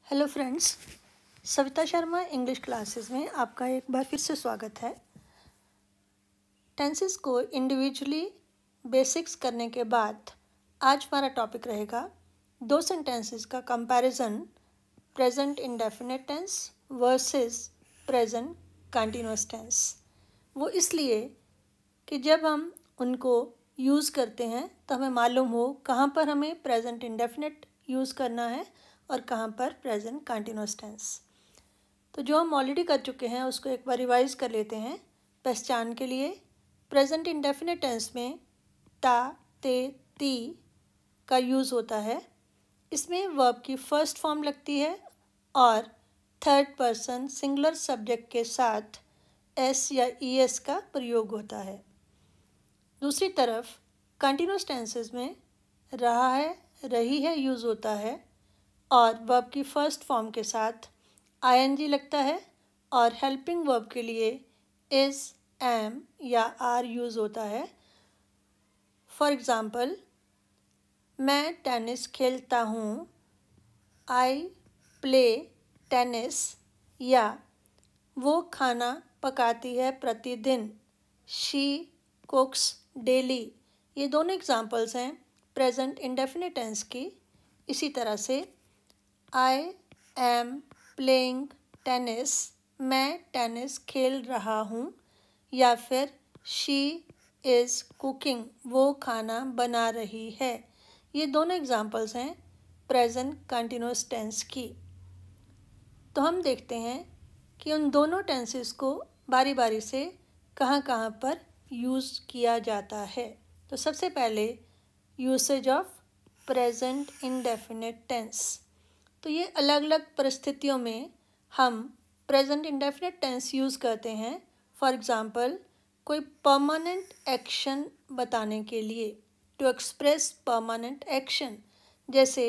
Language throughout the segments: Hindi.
Hello friends, Savita Sharma English classes में आपका एक बार फिर से स्वागत है। टेंसेस को इंडिविजुअली बेसिक्स करने के बाद आज हमारा टॉपिक रहेगा दो सेंटेंसेस का comparison, present indefinite tense versus present continuous tense. वो इसलिए कि जब हम उनको यूज़ करते हैं तो हमें मालूम हो कहाँ पर हमें प्रेजेंट इंडेफिनिट यूज़ करना है और कहाँ पर प्रेजेंट कंटीन्यूअस टेंस। तो जो हम ऑलरेडी कर चुके हैं उसको एक बार रिवाइज कर लेते हैं। पहचान के लिए प्रेजेंट इंडेफिनिट टेंस में ता, ते, ती का यूज़ होता है। इसमें वर्ब की फर्स्ट फॉर्म लगती है और थर्ड पर्सन सिंगुलर सब्जेक्ट के साथ एस या ईएस का प्रयोग होता है। दूसरी तरफ कंटीन्यूअस टेंसेस में रहा है, रही है यूज़ होता है और वर्ब की फर्स्ट फॉर्म के साथ आईएनजी लगता है और हेल्पिंग वर्ब के लिए इज़, एम या आर यूज़ होता है। फॉर एग्ज़ाम्पल, मैं टेनिस खेलता हूँ, आई प्ले टेनिस, या वो खाना पकाती है प्रतिदिन, शी कुक्स डेली। ये दोनों एग्जाम्पल्स हैं प्रेजेंट इंडेफिनिट टेंस की। इसी तरह से आई एम प्लेइंग टेनिस, मैं टेनिस खेल रहा हूँ, या फिर शी इज़ कुकिंग, वो खाना बना रही है। ये दोनों एग्जाम्पल्स हैं प्रेजेंट कंटीन्यूअस टेंस की। तो हम देखते हैं कि उन दोनों टेंसेस को बारी बारी से कहाँ कहाँ पर यूज़ किया जाता है। तो सबसे पहले usage of present indefinite tense. तो ये अलग अलग परिस्थितियों में हम प्रेजेंट इंडेफिनिट टेंस यूज़ करते हैं। फॉर एग्ज़ाम्पल, कोई परमानेंट एक्शन बताने के लिए, टू एक्सप्रेस परमानेंट एक्शन। जैसे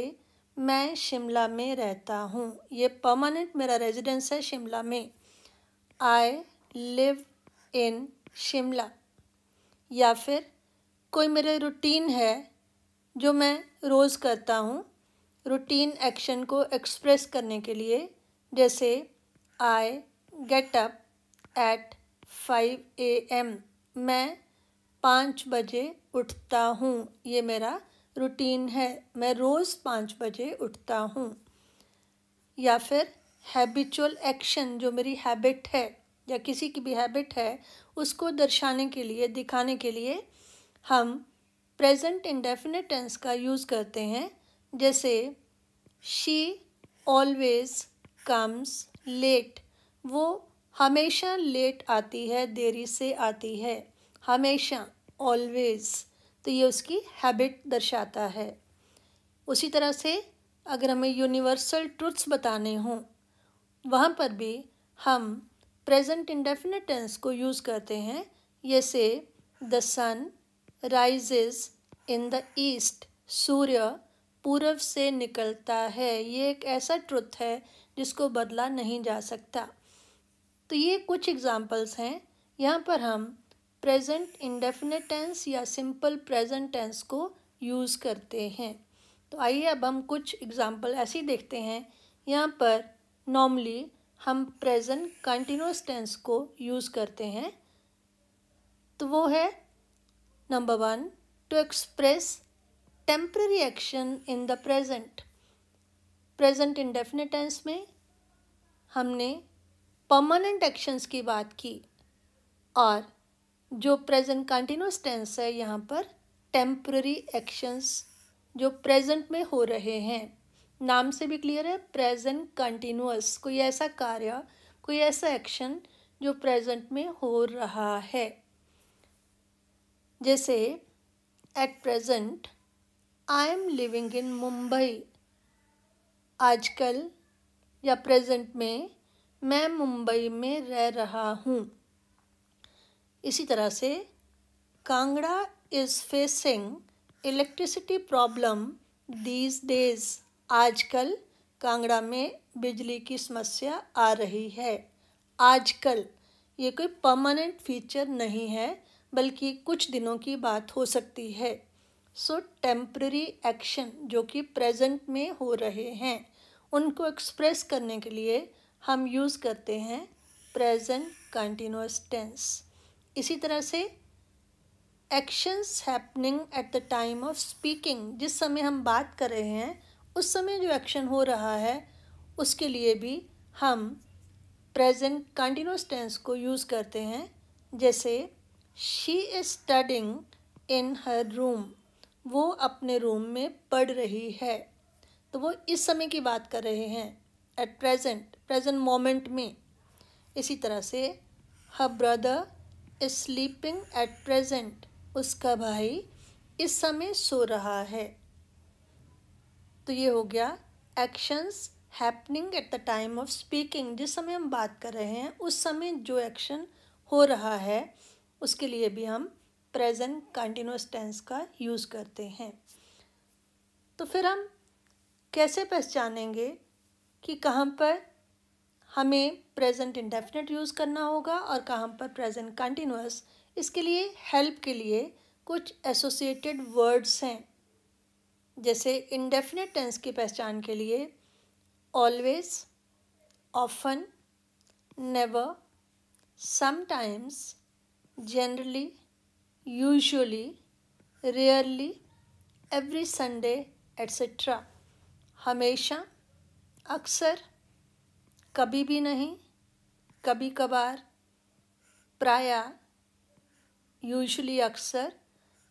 मैं शिमला में रहता हूँ, ये परमानेंट मेरा रेजिडेंस है शिमला में। I live in Shimla. या फिर कोई मेरे रूटीन है जो मैं रोज़ करता हूँ, रूटीन एक्शन को एक्सप्रेस करने के लिए, जैसे I get up at 5 AM, मैं 5 बजे उठता हूँ। ये मेरा रूटीन है, मैं रोज़ 5 बजे उठता हूँ। या फिर हैबिचुअल एक्शन, जो मेरी हैबिट है या किसी की भी हैबिट है, उसको दर्शाने के लिए, दिखाने के लिए हम प्रेजेंट इंडेफिनिट टेंस का यूज़ करते हैं। जैसे शी ऑलवेज कम्स लेट, वो हमेशा लेट आती है, देरी से आती है, हमेशा, ऑलवेज। तो ये उसकी हैबिट दर्शाता है। उसी तरह से अगर हमें यूनिवर्सल ट्रुथ्स बताने हों, वहाँ पर भी हम प्रेजेंट इंडेफिनिट टेंस को यूज़ करते हैं। जैसे the sun rises in the east, सूर्य पूरब से निकलता है। ये एक ऐसा ट्रुथ है जिसको बदला नहीं जा सकता। तो ये कुछ एग्जाम्पल्स हैं। यहाँ पर हम प्रेजेंट इंडेफिनिट टेंस या सिंपल प्रेजेंट टेंस को यूज़ करते हैं। तो आइए अब हम कुछ एग्जाम्पल ऐसे देखते हैं। यहाँ पर नॉर्मली हम प्रेजेंट कंटिन्यूअस टेंस को यूज़ करते हैं। तो वो है number 1, to express temporary action in the present. Present indefinite tense में हमने परमानेंट एक्शंस की बात की और जो प्रेजेंट कंटिन्यूअस टेंस है, यहाँ पर टेम्पररी एक्शंस जो प्रेजेंट में हो रहे हैं। नाम से भी क्लियर है, प्रेजेंट कंटिन्यूअस, कोई ऐसा कार्य, कोई ऐसा एक्शन जो प्रेजेंट में हो रहा है। जैसे at present I am living in Mumbai, आजकल या प्रेजेंट में मैं मुंबई में रह रहा हूँ। इसी तरह से Kangra is facing electricity problem these days, आजकल कांगड़ा में बिजली की समस्या आ रही है। आजकल ये कोई परमानेंट फीचर नहीं है, बल्कि कुछ दिनों की बात हो सकती है। सो टेम्पररी एक्शन जो कि प्रेजेंट में हो रहे हैं, उनको एक्सप्रेस करने के लिए हम यूज़ करते हैं प्रेजेंट कंटिन्यूअस टेंस। इसी तरह से actions happening at the time of speaking, जिस समय हम बात कर रहे हैं उस समय जो एक्शन हो रहा है उसके लिए भी हम प्रेजेंट कंटिन्यूअस टेंस को यूज़ करते हैं। जैसे she is studying in her room, वो अपने रूम में पढ़ रही है, तो वो इस समय की बात कर रहे हैं, एट प्रेजेंट मोमेंट में। इसी तरह से her brother is sleeping at present, उसका भाई इस समय सो रहा है। तो ये हो गया actions happening at the time of speaking, जिस समय हम बात कर रहे हैं उस समय जो एक्शन हो रहा है उसके लिए भी हम प्रेजेंट कंटिन्यूअस टेंस का यूज़ करते हैं। तो फिर हम कैसे पहचानेंगे कि कहाँ पर हमें प्रेजेंट इंडेफिनिट यूज़ करना होगा और कहाँ पर प्रेजेंट कंटिन्यूअस? इसके लिए हेल्प के लिए कुछ एसोसिएटेड वर्ड्स हैं। जैसे इंडेफिनिट टेंस की पहचान के लिए always, often, never, sometimes, generally, usually, rarely, every Sunday etcetera, हमेशा, अक्सर, कभी भी नहीं, कभी कभार, प्रायः, यूजुअली अक्सर,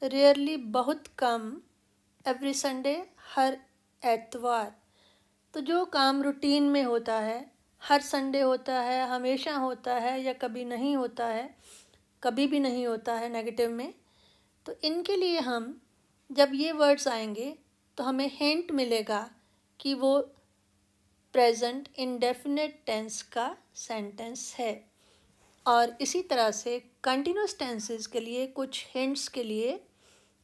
रेयरली बहुत कम, एवरी संडे हर एतवार। तो जो काम रूटीन में होता है, हर संडे होता है, हमेशा होता है या कभी नहीं होता है, कभी भी नहीं होता है नेगेटिव में, तो इनके लिए हम जब ये वर्ड्स आएंगे तो हमें हिंट मिलेगा कि वो प्रेजेंट इंडेफिनिट टेंस का सेंटेंस है। और इसी तरह से कंटिन्यूअस टेंसेस के लिए कुछ हिंट्स के लिए,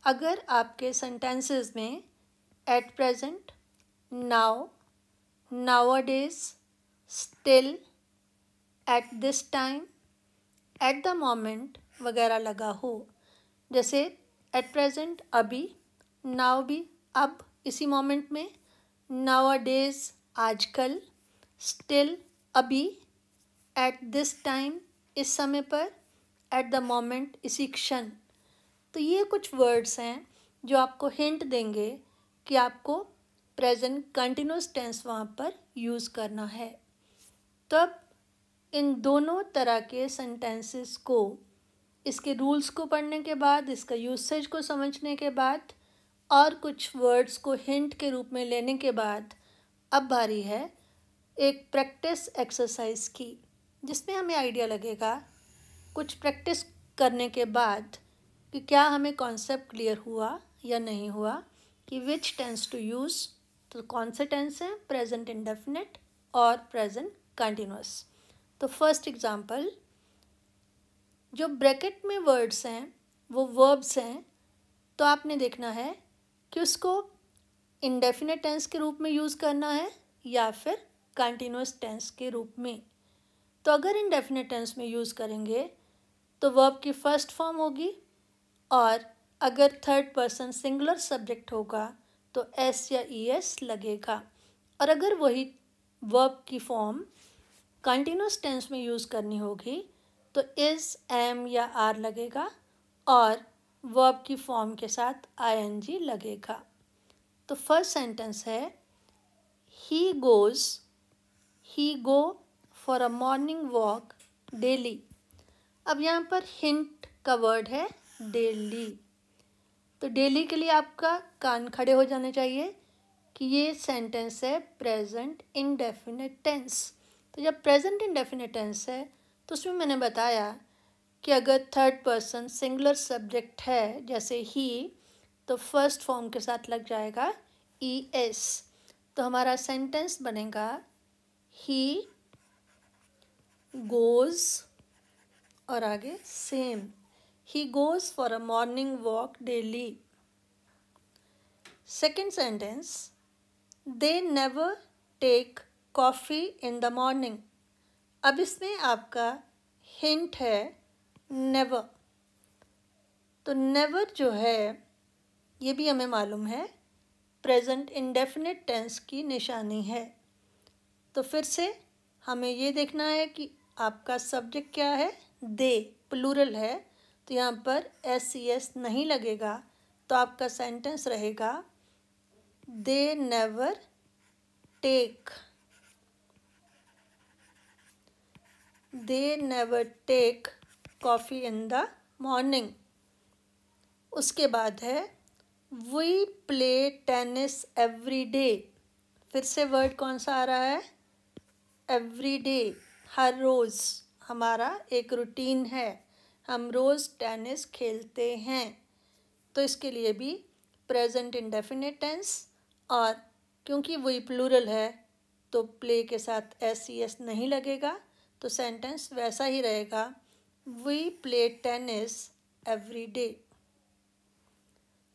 अगर आपके सेंटेंसेस में at present, now, nowadays, still, at this time, eight the moment वगैरह लगा हो, जैसे एट प्रेजेंट अभी, नाउ भी अब इसी मोमेंट में, नाउअडेज आजकल, स्टिल अभी, एट दिस टाइम इस समय पर, एट द मोमेंट इसी क्षण। तो ये कुछ वर्ड्स हैं जो आपको हिंट देंगे कि आपको प्रेजेंट कंटिन्यूअस टेंस वहाँ पर यूज़ करना है। तो अब इन दोनों तरह के सेंटेंसेस को, इसके रूल्स को पढ़ने के बाद, इसका यूसेज को समझने के बाद और कुछ वर्ड्स को हिंट के रूप में लेने के बाद, अब बारी है एक प्रैक्टिस एक्सरसाइज की, जिसमें हमें आइडिया लगेगा कुछ प्रैक्टिस करने के बाद कि क्या हमें कॉन्सेप्ट क्लियर हुआ या नहीं हुआ कि विच टेंस टू यूज़। तो कौन से टेंस हैं? प्रेजेंट इंडेफिनिट और प्रेजेंट कंटिन्यूअस। तो फर्स्ट एग्जांपल, जो ब्रैकेट में वर्ड्स हैं वो वर्ब्स हैं, तो आपने देखना है कि उसको इंडेफिनिट टेंस के रूप में यूज़ करना है या फिर कंटिन्यूअस टेंस के रूप में। तो अगर इंडेफिनिट टेंस में यूज़ करेंगे तो वर्ब की फर्स्ट फॉर्म होगी, और अगर थर्ड पर्सन सिंगुलर सब्जेक्ट होगा तो एस या ई एस लगेगा। और अगर वही वर्ब की फॉर्म कंटिन्यूअस टेंस में यूज़ करनी होगी तो इज़, एम या आर लगेगा, और वर्ब की फॉर्म के साथ आई एन जी लगेगा। तो फर्स्ट सेंटेंस है he go for a morning walk daily. अब यहाँ पर हिंट का वर्ड है डेली। तो डेली के लिए आपका कान खड़े हो जाने चाहिए कि ये सेंटेंस है प्रेजेंट इंडेफिनिट टेंस। तो जब प्रेजेंट इंडेफिनिट टेंस है तो उसमें मैंने बताया कि अगर थर्ड पर्सन सिंगुलर सब्जेक्ट है जैसे ही, तो फर्स्ट फॉर्म के साथ लग जाएगा ई एस। तो हमारा सेंटेंस बनेगा ही गोज़ और आगे same, he goes for a morning walk daily. Second sentence, they never take coffee in the morning. अब इसमें आपका हिंट है नेवर। तो नेवर जो है ये भी हमें मालूम है प्रेजेंट इंडेफिनिट टेंस की निशानी है। तो फिर से हमें ये देखना है कि आपका सब्जेक्ट क्या है, दे, प्लूरल है, तो यहाँ पर SES नहीं लगेगा, तो आपका सेंटेंस रहेगा they never take, they never take coffee in the morning. उसके बाद है we play tennis every day. फिर से वर्ड कौन सा आ रहा है, एवरी डे, हर रोज़। हमारा एक रूटीन है, हम रोज़ टेनिस खेलते हैं, तो इसके लिए भी प्रेजेंट इंडेफिनिट टेंस, और क्योंकि वही प्लूरल है तो प्ले के साथ SES नहीं लगेगा, तो सेंटेंस वैसा ही रहेगा, we play tennis every day.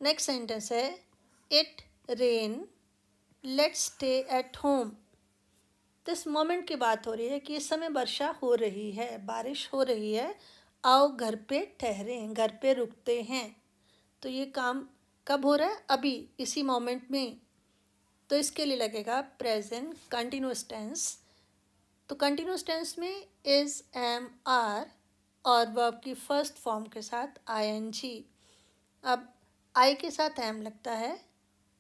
Next sentence है it rain let's stay at home. तो इस मोमेंट की बात हो रही है कि इस समय वर्षा हो रही है, बारिश हो रही है, आओ घर पे ठहरें, घर पे रुकते हैं। तो ये काम कब हो रहा है, अभी, इसी मोमेंट में, तो इसके लिए लगेगा प्रेजेंट कंटिन्यूअस टेंस। तो कंटिन्यूअस टेंस में इज, एम, आर और वर्ब की फर्स्ट फॉर्म के साथ ING। अब आई के साथ एम लगता है,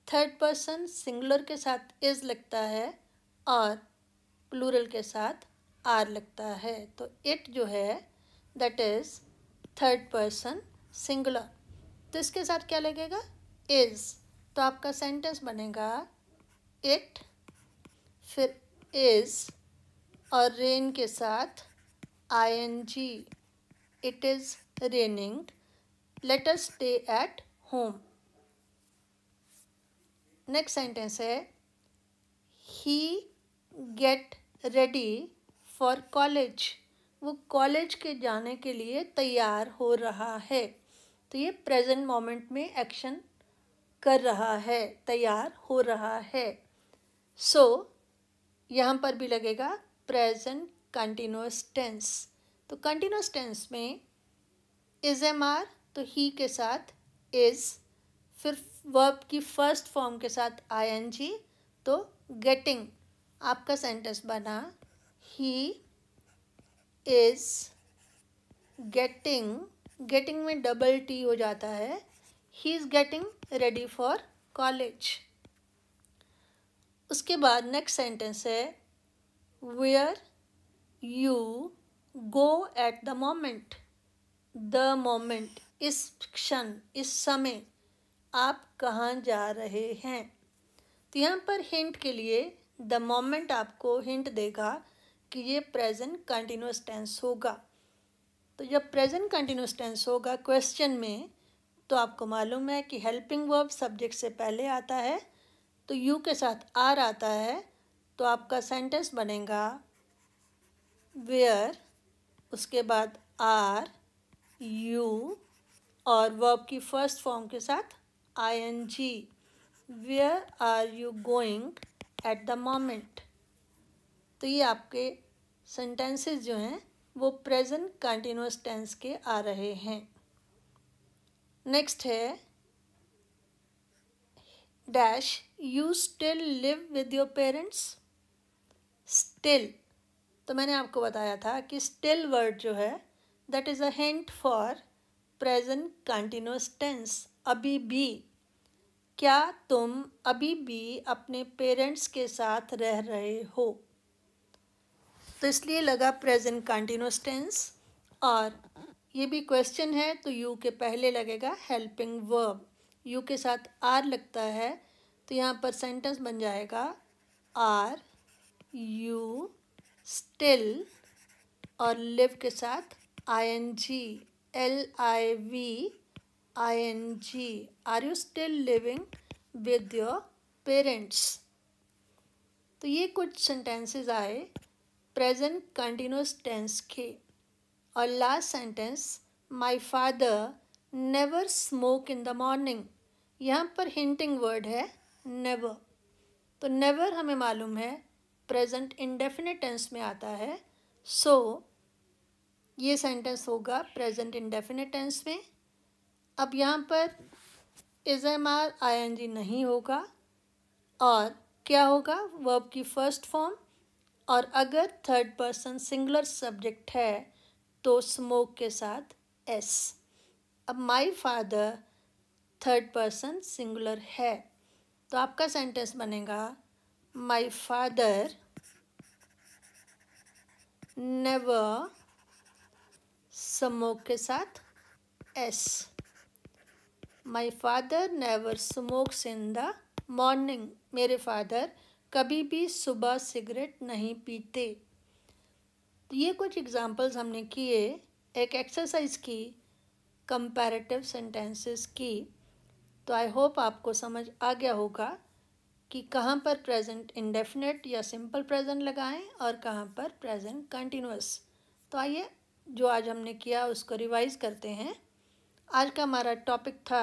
थर्ड पर्सन सिंगुलर के साथ इज लगता है, और प्लूरल के साथ आर लगता है। तो इट जो है that is third person singular, तो इसके साथ क्या लगेगा, इज़। तो आपका सेंटेंस बनेगा इट, फिर इज़ और रेन के साथ ING, it is raining, let us stay at home. Next sentence है ही गेट रेडी फॉर कॉलेज। वो कॉलेज के जाने के लिए तैयार हो रहा है, तो ये प्रेजेंट मोमेंट में एक्शन कर रहा है, तैयार हो रहा है। सो यहाँ पर भी लगेगा प्रेजेंट कंटिन्यूअस टेंस। तो कंटिन्यूअस टेंस में इज, एम, आर, तो ही के साथ इज, फिर वर्ब की फर्स्ट फॉर्म के साथ ING, तो गेटिंग। आपका सेंटेंस बना ही इज गेटिंग, गेटिंग में डबल T हो जाता है, he is getting ready for college. उसके बाद नेक्स्ट सेंटेंस है where you go at the moment. The moment, इस क्षण, इस समय आप कहाँ जा रहे हैं। तो यहाँ पर हिंट के लिए द मोमेंट आपको हिंट देगा कि ये प्रेजेंट कंटिन्यूअस टेंस होगा। तो जब प्रेजेंट कंटिन्यूअस टेंस होगा क्वेश्चन में, तो आपको मालूम है कि हेल्पिंग वर्ब सब्जेक्ट से पहले आता है, तो यू के साथ आर आता है, तो आपका सेंटेंस बनेगा वेयर, उसके बाद आर, यू और वर्ब की फर्स्ट फॉर्म के साथ ING, where are you going at the moment. तो ये आपके सेंटेंसेस जो हैं वो प्रेजेंट कंटिन्यूअस टेंस के आ रहे हैं। नेक्स्ट है dash you still live with your parents. Still, तो मैंने आपको बताया था कि स्टिल वर्ड जो है that is a hint for present continuous tense, अभी भी। क्या तुम अभी भी अपने पेरेंट्स के साथ रह रहे हो, तो इसलिए लगा प्रेजेंट कंटिन्यूअस टेंस। और ये भी क्वेश्चन है, तो यू के पहले लगेगा हेल्पिंग वर्ब, यू के साथ आर लगता है, तो यहाँ पर सेंटेंस बन जाएगा आर यू स्टिल और लिव के साथ ING, LIV ING, are you still living with your parents. तो ये कुछ सेंटेंसेस आए प्रेजेंट कंटिन्यूअस टेंस के। और last sentence my father never smoke in the morning. यहाँ पर हिंटिंग वर्ड है नेवर, तो नेवर हमें मालूम है प्रेजेंट इंडेफिनिट टेंस में आता है, सो ये सेंटेंस होगा प्रेजेंट इंडेफिनिट टेंस में। अब यहाँ पर इज, एम, आर, ING नहीं होगा, और क्या होगा, वर्ब की फर्स्ट फॉर्म और अगर थर्ड पर्सन सिंगुलर सब्जेक्ट है तो स्मोक के साथ एस। अब my father third person singular है तो आपका सेंटेंस बनेगा माई फादर नेवर स्मोक के साथ S. My father never smokes in the morning. मेरे फादर कभी भी सुबह सिगरेट नहीं पीते। तो ये कुछ एग्जांपल्स हमने किए, एक एक्सरसाइज की कंपैरेटिव सेंटेंसेस की। तो आई होप आपको समझ आ गया होगा कि कहाँ पर प्रेजेंट इंडेफिनिट या सिंपल प्रेजेंट लगाएं और कहाँ पर प्रेजेंट कंटिन्यूअस। तो आइए जो आज हमने किया उसको रिवाइज करते हैं। आज का हमारा टॉपिक था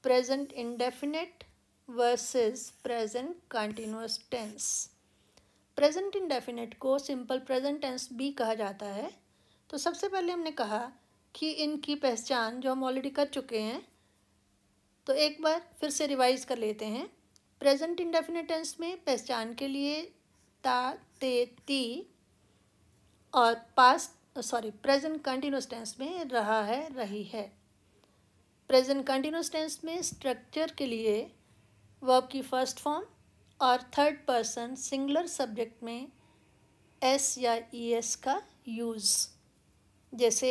present indefinite versus present continuous tense. Present indefinite को सिंपल प्रेजेंट टेंस भी कहा जाता है। तो सबसे पहले हमने कहा कि इनकी पहचान जो हम ऑलरेडी कर चुके हैं, तो एक बार फिर से रिवाइज कर लेते हैं। प्रेजेंट इंडेफिनिट टेंस में पहचान के लिए ता, ते, ती, और प्रेजेंट कंटिन्यूअस टेंस में रहा है, रही है। प्रेजेंट कंटिन्यूअस टेंस में स्ट्रक्चर के लिए वर्ब की फर्स्ट फॉर्म और थर्ड पर्सन सिंगुलर सब्जेक्ट में एस या ई एस का यूज़। जैसे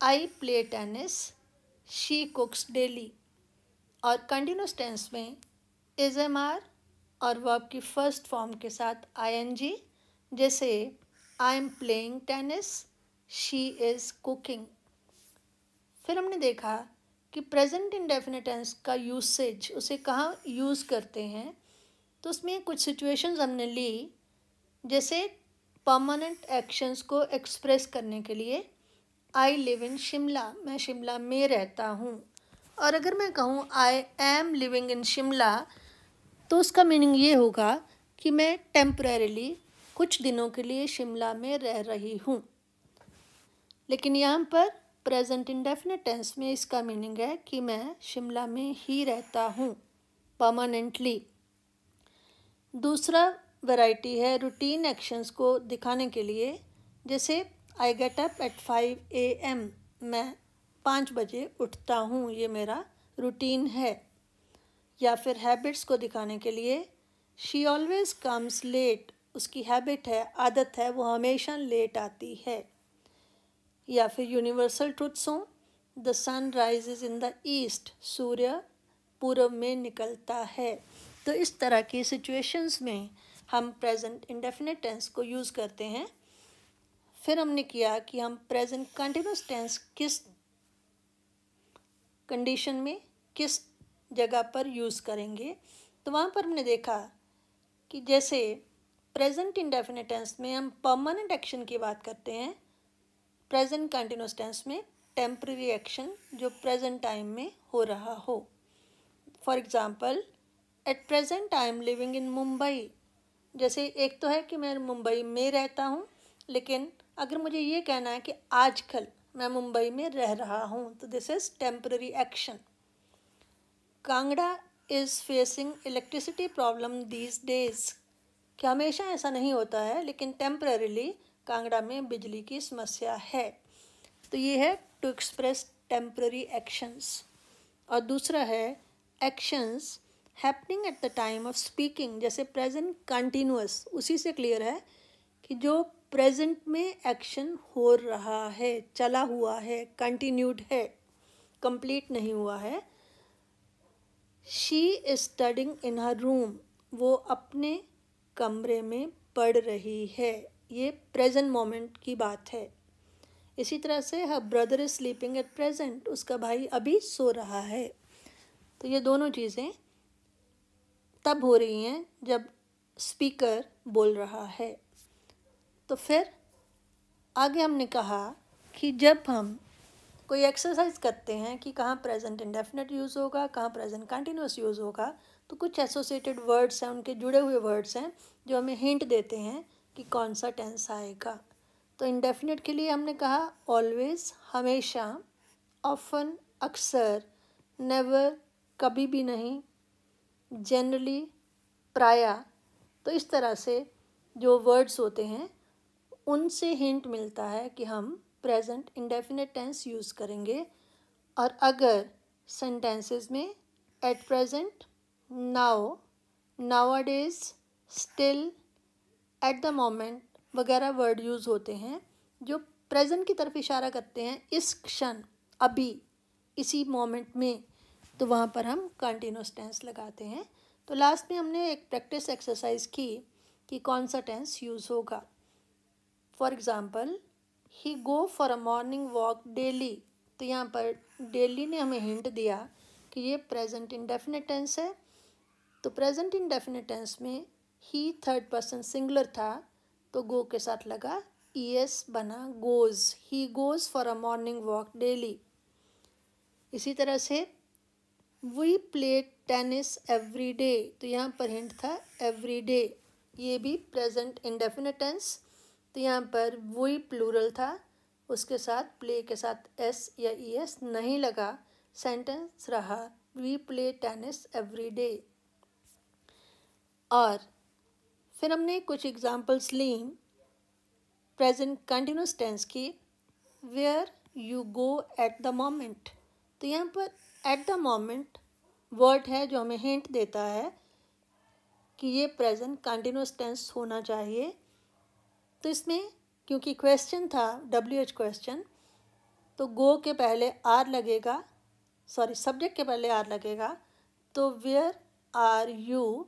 I play tennis, she कुक्स daily. और कंटिन्यूअस टेंस में इज एम आर और वर्ब की फर्स्ट फॉर्म के साथ आई एन जी। जैसे I am playing tennis, she is cooking. फिर हमने देखा कि प्रेजेंट इंडेफिनिट टेंस का यूसेज, उसे कहाँ यूज़ करते हैं। तो उसमें कुछ सिचुएशंस हमने ली, जैसे परमानेंट एक्शंस को एक्सप्रेस करने के लिए आई लिव इन शिमला, मैं शिमला में रहता हूँ। और अगर मैं कहूँ I am living in Shimla, तो उसका मीनिंग ये होगा कि मैं टेम्परेरीली कुछ दिनों के लिए शिमला में रह रही हूँ। लेकिन यहाँ पर प्रेजेंट इंडेफिनिट टेंस में इसका मीनिंग है कि मैं शिमला में ही रहता हूँ परमानेंटली। दूसरा वैरायटी है रूटीन एक्शंस को दिखाने के लिए, जैसे I get up at 5 AM, मैं 5 बजे उठता हूँ, ये मेरा रूटीन है। या फिर हैबिट्स को दिखाने के लिए शी ऑलवेज कम्स लेट, उसकी हैबिट है, आदत है, वो हमेशा लेट आती है। या फिर यूनिवर्सल ट्रुथ्स हों, the sun rises in the east, सूर्य पूर्व में निकलता है। तो इस तरह की सिचुएशंस में हम प्रेजेंट इंडेफिनिट टेंस को यूज़ करते हैं। फिर हमने किया कि हम प्रेजेंट कंटिन्यूअस टेंस किस कंडीशन में, किस जगह पर यूज़ करेंगे। तो वहाँ पर हमने देखा कि जैसे प्रेजेंट इंडेफिनिट टेंस में हम परमानेंट एक्शन की बात करते हैं, प्रेजेंट कंटिन्यूअस टेंस में टेम्पररी एक्शन जो प्रेजेंट टाइम में हो रहा हो। For example, at present I am living in Mumbai. जैसे एक तो है कि मैं मुंबई में रहता हूँ, लेकिन अगर मुझे ये कहना है कि आजकल मैं मुंबई में रह रहा हूँ, तो this is temporary action. Kangra is facing electricity problem these days, कि हमेशा ऐसा नहीं होता है, लेकिन टेम्पररीली कांगड़ा में बिजली की समस्या है। तो ये है टू एक्सप्रेस टेम्पररी एक्शंस। और दूसरा है actions happening at the time of speaking, जैसे प्रेजेंट कंटिन्यूअस, उसी से क्लियर है कि जो प्रेजेंट में एक्शन हो रहा है, चला हुआ है, कंटिन्यूड है, कंप्लीट नहीं हुआ है। She is studying in her room, वो अपने कमरे में पढ़ रही है, ये प्रेजेंट मोमेंट की बात है। इसी तरह से her brother is sleeping at present, उसका भाई अभी सो रहा है। तो ये दोनों चीज़ें तब हो रही हैं जब स्पीकर बोल रहा है। तो फिर आगे हमने कहा कि जब हम कोई एक्सरसाइज करते हैं कि कहाँ प्रेजेंट इंडेफिनिट यूज़ होगा, कहाँ प्रेजेंट कंटिन्यूअस यूज़ होगा, तो कुछ एसोसिएटेड वर्ड्स हैं, उनके जुड़े हुए वर्ड्स हैं जो हमें हिंट देते हैं कि कौन सा टेंस आएगा। तो इंडेफिनिट के लिए हमने कहा ऑलवेज, हमेशा, ऑफन, अक्सर, नेवर, कभी भी नहीं, जनरली, प्रायः। तो इस तरह से जो वर्ड्स होते हैं उनसे हिंट मिलता है कि हम प्रेजेंट इंडेफिनिट टेंस यूज़ करेंगे। और अगर सेंटेंसेस में at present, now, nowadays, still, eight the moment वगैरह वर्ड यूज़ होते हैं जो प्रेजेंट की तरफ इशारा करते हैं, इस क्षण, अभी, इसी मोमेंट में, तो वहाँ पर हम कंटिन्यूस टेंस लगाते हैं। तो लास्ट में हमने एक प्रैक्टिस एक्सरसाइज की कि कौन सा टेंस यूज़ होगा। For example, he go for a morning walk daily, तो यहाँ पर डेली ने हमें हिंट दिया कि ये प्रेजेंट इंडेफिनिट टेंस है। तो प्रेजेंट इंडेफिनिट टेंस में ही थर्ड पर्सन सिंगुलर था, तो गो के साथ लगा ईएस बना goes, he goes for a morning walk daily. इसी तरह से we play tennis every day, तो यहाँ पर हिंट था एवरी डे, ये भी प्रेजेंट इंडेफिनिट टेंस। तो यहाँ पर वी प्लूरल था, उसके साथ प्ले के साथ एस या ईएस नहीं लगा, सेंटेंस रहा we play tennis every day. और फिर हमने कुछ एग्जांपल्स ली प्रेजेंट कंटिन्यूस टेंस की। Where you go at the moment, तो यहाँ पर एट द मोमेंट वर्ड है जो हमें हिंट देता है कि ये प्रेजेंट कंटिन्यूस टेंस होना चाहिए। तो इसमें क्योंकि क्वेश्चन था WH क्वेश्चन, तो गो के पहले आर लगेगा, सॉरी सब्जेक्ट के पहले आर लगेगा, तो वेयर आर यू,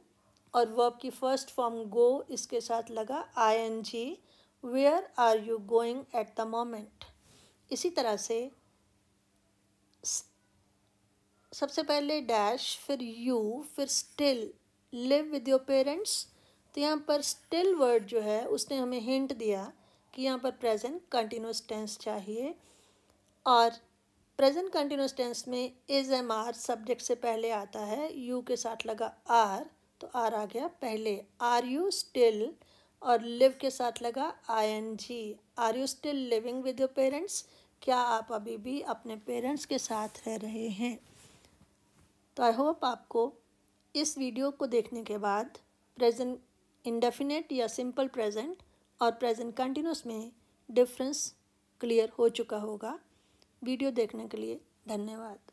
और वर्ब की फर्स्ट फॉर्म गो, इसके साथ लगा ING, where are you going at the moment. इसी तरह से सबसे पहले डैश, फिर यू, फिर still, live with your parents, तो यहाँ पर स्टिल वर्ड जो है उसने हमें हिंट दिया कि यहाँ पर प्रेजेंट कंटिन्यूस टेंस चाहिए। और प्रेजेंट कंटिन्यूस टेंस में इज एम आर सब्जेक्ट से पहले आता है, यू के साथ लगा आर, तो आर आ गया पहले, आर यू स्टिल, और लिव के साथ लगा ING, are you still living with your parents, क्या आप अभी भी अपने पेरेंट्स के साथ रह रहे हैं। तो आई होप आपको इस वीडियो को देखने के बाद प्रेजेंट इंडेफिनिट या सिंपल प्रेजेंट और प्रेजेंट कंटिन्यूस में डिफरेंस क्लियर हो चुका होगा। वीडियो देखने के लिए धन्यवाद।